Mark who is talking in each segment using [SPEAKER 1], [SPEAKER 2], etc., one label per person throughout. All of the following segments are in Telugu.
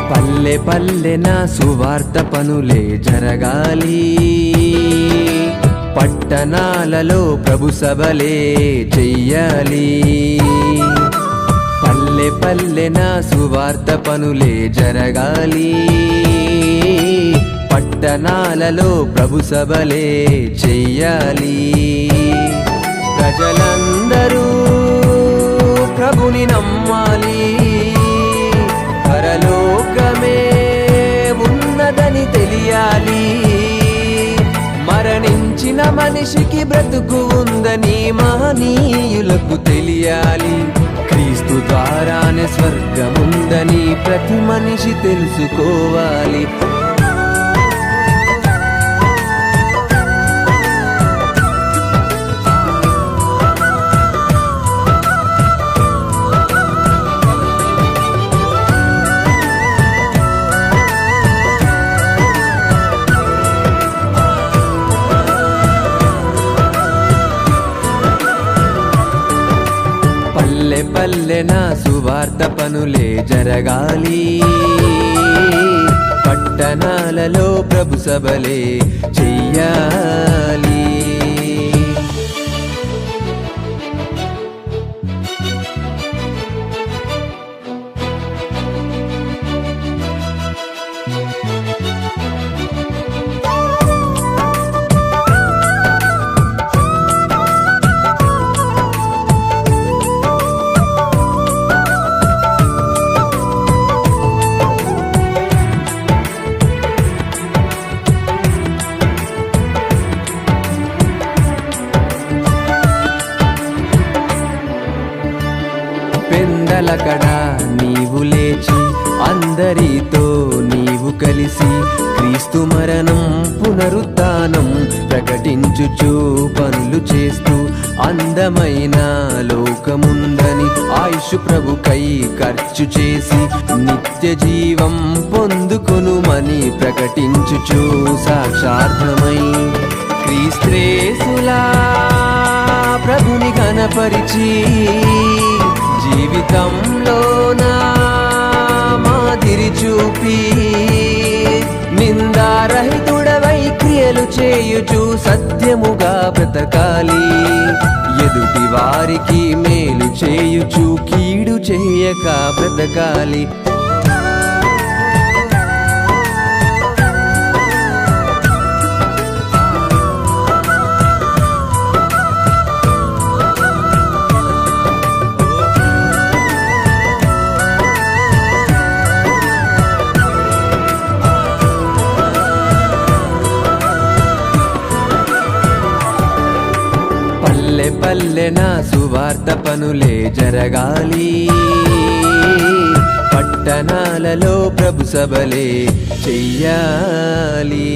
[SPEAKER 1] పల్లె పల్లెన సువార్త పనులే జరగాలి, పట్టణాలలో ప్రభు సభలే చెయ్యాలి. పల్లె పల్లెన సువార్త పనులే జరగాలి, పట్టణాలలో ప్రభు సభలే చెయ్యాలి. ప్రజలందరూ ప్రభుని నమ్మాలి, పరలోకమే ఉన్నదని తెలియాలి. మరణించిన మనిషికి బ్రతుకు ఉందని మహనీయులకు తెలియాలి. క్రీస్తు ద్వారానే స్వర్గముందని ప్రతి మనిషి తెలుసుకోవాలి. పల్లె పల్లెన సువార్త పనులే జరగాలి, పట్టణాలలో ప్రభు సభలే చెయ్యాలి. పెందలకడ నీవు లేచి అందరితో నీవు కలిసి క్రీస్తు మరణం పునరుత్థానం ప్రకటించుచు పనులు చేస్తూ అందమైన లోకముందని ఆయుష్ ప్రభుకై ఖర్చు చేసి నిత్య జీవం పొందుకొనుమని ప్రకటించుచు సాక్షార్థమై క్రీస్తుయేసులా ప్రభుని ఘనపరిచి జీవితంలో నా మాదిరి చూపి నిందారహితుడవై క్రియలు చేయుచు సత్యముగా బ్రతకాలి. ఎదుటి వారికి మేలు చేయుచు కీడు చేయక బ్రతకాలి. పల్లె పల్లెన సువార్త పనులే జరగాలి, పట్టణాలలో ప్రభు సభలే చెయ్యాలి.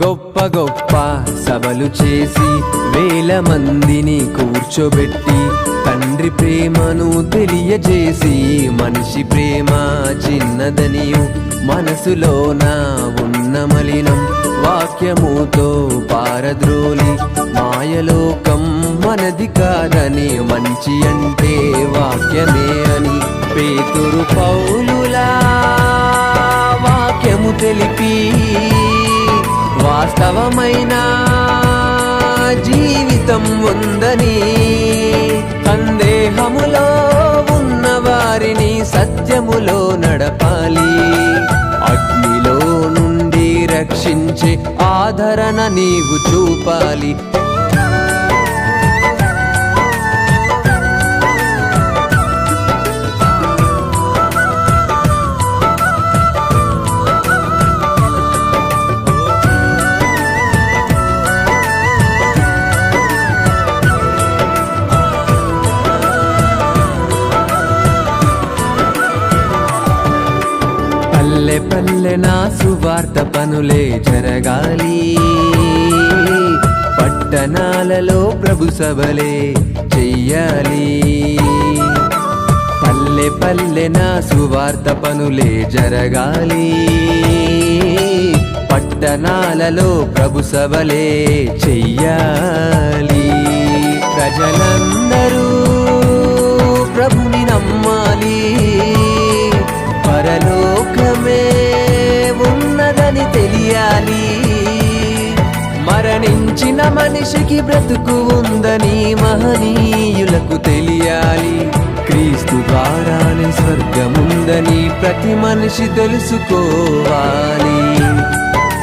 [SPEAKER 1] గొప్ప గొప్ప సభలు చేసి వేల మందిని కూర్చోబెట్టి తండ్రి ప్రేమను తెలియజేసి మనిషి ప్రేమ చిన్నదనియు మనసులోన ఉన్న మలినం వాక్యముతో పారద్రోలి మాయలోకం మనది కాదని మంచి అంటే వాక్యమే అని పేతురు పౌలులా వాక్యము తెలిపి వాస్తవమైన జీవితం ఉందని సందేహములో ఉన్న వారిని సత్యములో నడపాలి. అగ్నిలో నుండి రక్షించే ఆదరణ నీవు చూపాలి. పల్లెన సువార్త పనులే జరగాలి, పట్టణాలలో ప్రభు సభలే చెయ్యాలి. పల్లె పల్లెన సువార్త పనులే జరగాలి, పట్టణాలలో ప్రభు సభలే చెయ్యాలి. ప్రజలందరూ ప్రభుని నమ్మాలి, పరలోకమే ఉన్నదని తెలియాలి. మరణించిన మనిషికి బ్రతుకు ఉందని మహనీయులకు తెలియాలి. క్రీస్తు ద్వారానే స్వర్గముందని ప్రతి మనిషి తెలుసుకోవాలి.